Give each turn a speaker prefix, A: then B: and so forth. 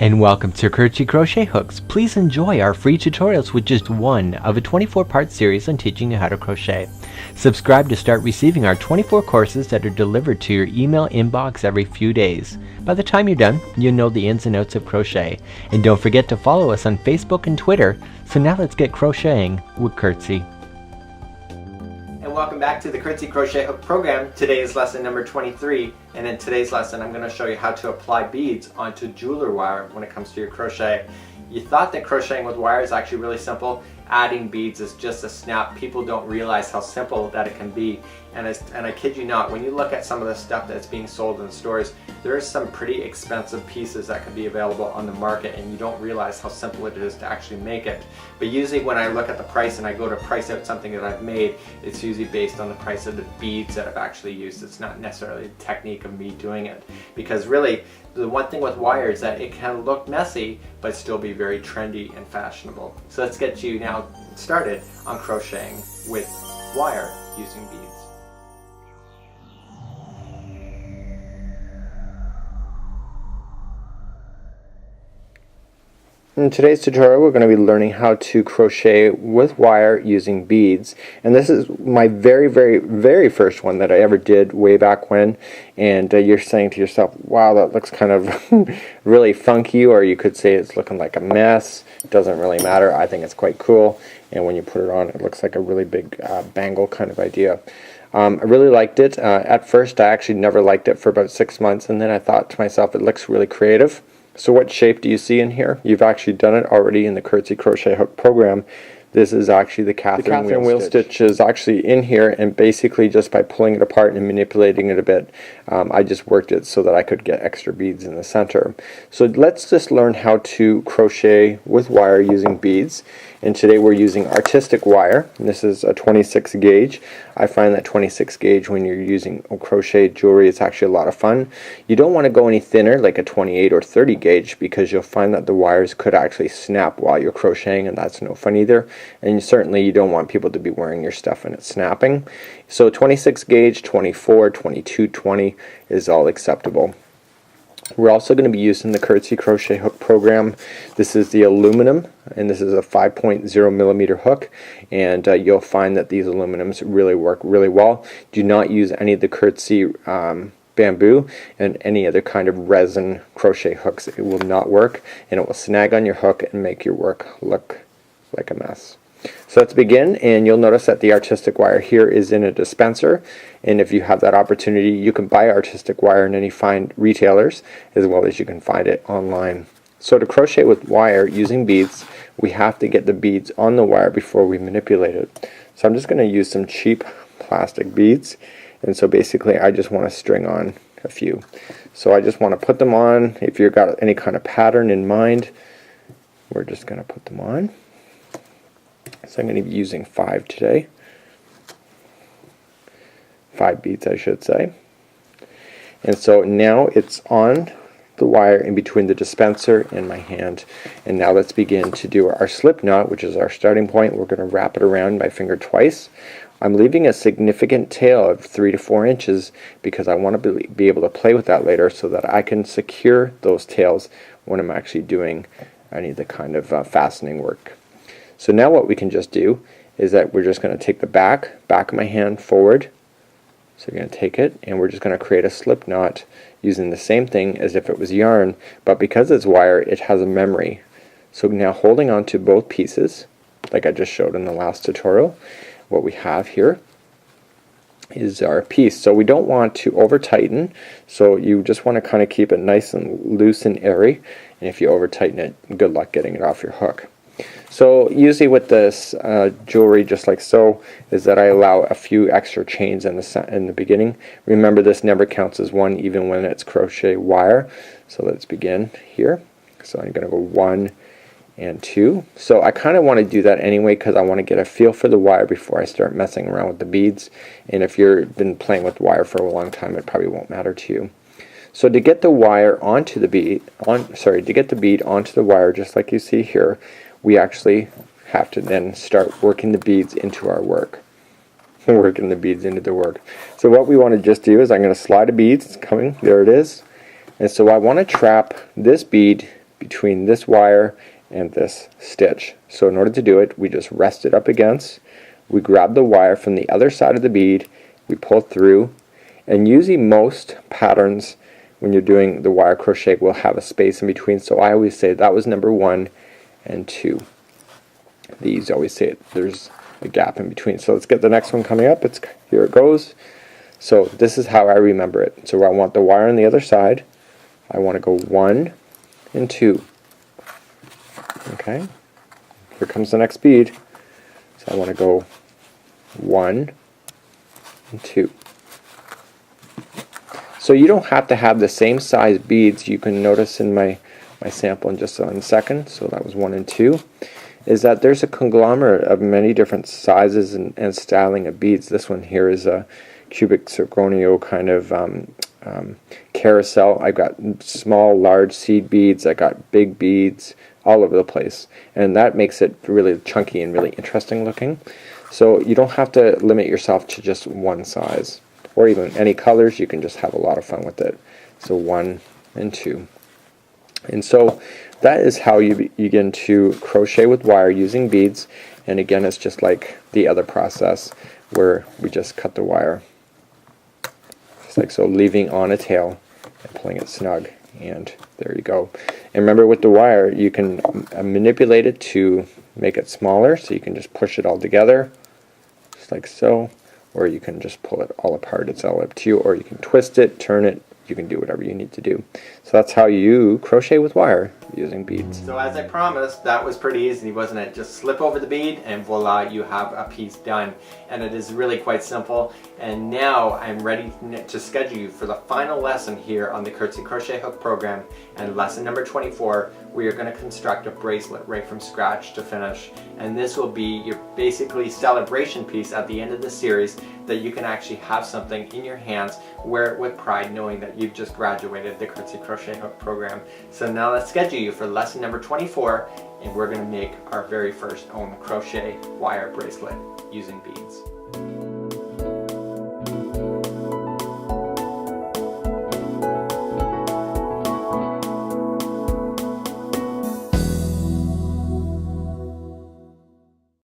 A: And welcome to Crochet Hooks. Please enjoy our free tutorials with just one of a 24-part series on teaching you how to crochet. Subscribe to start receiving our 24 courses that are delivered to your email inbox every few days. By the time you're done, you'll know the ins and outs of crochet. And don't forget to follow us on Facebook and Twitter. So now let's get crocheting with Curtsy.
B: And welcome back to the Curtsy Crochet Hook program. Today is lesson number 23, and in today's lesson I'm going to show you how to apply beads onto jeweler wire when it comes to your crochet. You thought that crocheting with wire is actually really simple. Adding beads is just a snap. People don't realize how simple that it can be. And I kid you not, when you look at some of the stuff that's being sold in stores, there are some pretty expensive pieces that can be available on the market, and you don't realize how simple it is to actually make it. But usually when I look at the price and I go to price out something that I've made, it's usually based on the price of the beads that I've actually used. It's not necessarily the technique of me doing it. Because really, the one thing with wire is that it can look messy, but still be very trendy and fashionable. So let's get you now started on crocheting with wire using beads.
C: In today's tutorial, we're going to be learning how to crochet with wire using beads, and this is my very first one that I ever did way back when. And you're saying to yourself, wow, that looks kind of really funky, or you could say it's looking like a mess. It doesn't really matter. I think it's quite cool, and when you put it on, it looks like a really big bangle kind of idea. I really liked it. At first I actually never liked it for about 6 months, and then I thought to myself, it looks really creative. So what shape do you see in here? You've actually done it already in the Curtsy Crochet Hook program. This is actually the Catherine wheel stitch is actually in here, and basically just by pulling it apart and manipulating it a bit, I just worked it so that I could get extra beads in the center. So let's just learn how to crochet with wire using beads. And today we're using artistic wire. This is a 26 gauge. I find that 26 gauge when you're using crochet jewelry, it's actually a lot of fun. You don't want to go any thinner like a 28 or 30 gauge, because you'll find that the wires could actually snap while you're crocheting, and that's no fun either. And certainly you don't want people to be wearing your stuff and it's snapping. So 26 gauge, 24, 22, 20 is all acceptable. We're also going to be using the Curtsy Crochet Hook program. This is the aluminum, and this is a 5.0 millimeter hook, and you'll find that these aluminums really work really well. Do not use any of the Curtsy bamboo and any other kind of resin crochet hooks. It will not work, and it will snag on your hook and make your work look like a mess. So let's begin, and you'll notice that the artistic wire here is in a dispenser, and if you have that opportunity, you can buy artistic wire in any fine retailers, as well as you can find it online. So to crochet with wire using beads, we have to get the beads on the wire before we manipulate it. So I'm just going to use some cheap plastic beads, and so basically I just want to string on a few. So I just want to put them on. If you've got any kind of pattern in mind, we're just going to put them on. So I'm going to be using 5 today. 5 beads, I should say. And so now it's on the wire in between the dispenser and my hand. And now let's begin to do our slip knot, which is our starting point. We're going to wrap it around my finger twice. I'm leaving a significant tail of 3 to 4 inches because I want to be able to play with that later, so that I can secure those tails when I'm actually doing any of the kind of fastening work. So now what we can just do is that we're just going to take the back of my hand forward. So we're going to take it, and we're just going to create a slip knot using the same thing as if it was yarn, but because it's wire, it has a memory. So now holding on to both pieces, like I just showed in the last tutorial, what we have here is our piece. So we don't want to over tighten, so you just want to kind of keep it nice and loose and airy, and if you over tighten it, good luck getting it off your hook. So usually with this jewelry, just like so, is that I allow a few extra chains in the beginning. Remember, this never counts as one, even when it's crochet wire. So let's begin here. So I'm going to go 1 and 2. So I kind of want to do that anyway, because I want to get a feel for the wire before I start messing around with the beads. And if you've been playing with wire for a long time, it probably won't matter to you. So to get the wire onto the bead, to get the bead onto the wire, just like you see here, we actually have to then start working the beads into our work. Working the beads into the work. So what we want to just do is I'm going to slide a bead. It's coming. There it is. And so I want to trap this bead between this wire and this stitch. So in order to do it, we just rest it up against, we grab the wire from the other side of the bead, we pull through, and usually most patterns when you're doing the wire crochet will have a space in between, so I always say that was number 1 and 2. These always say there's a gap in between. So let's get the next one coming up. Here it goes. So this is how I remember it. So I want the wire on the other side. I want to go 1 and 2. Okay, here comes the next bead. So I want to go 1 and 2. So you don't have to have the same size beads. You can notice in my sample in just a second, so that was 1 and 2, is that there's a conglomerate of many different sizes and styling of beads. This one here is a cubic zirconio kind of carousel. I've got small, large seed beads, I got big beads all over the place, and that makes it really chunky and really interesting looking. So you don't have to limit yourself to just one size or even any colors. You can just have a lot of fun with it. So 1 and 2. And so that is how you begin to crochet with wire using beads. And again, it's just like the other process where we just cut the wire just like so, leaving on a tail and pulling it snug, and there you go. And remember, with the wire you can manipulate it to make it smaller, so you can just push it all together just like so, or you can just pull it all apart. It's all up to you, or you can twist it, turn it, you can do whatever you need to do. So that's how you crochet with wire using beads.
B: So as I promised, that was pretty easy, wasn't it? Just slip over the bead and voila, you have a piece done. And it is really quite simple. And now I'm ready to schedule you for the final lesson here on the Curtsy Crochet Hook program. And lesson number 24, we are going to construct a bracelet right from scratch to finish. And this will be your basically celebration piece at the end of the series, that you can actually have something in your hands, wear it with pride, knowing that you've just graduated the Curtsy Crochet Hook program. So now let's schedule you for lesson number 24, and we're going to make our very first own crochet wire bracelet using beads.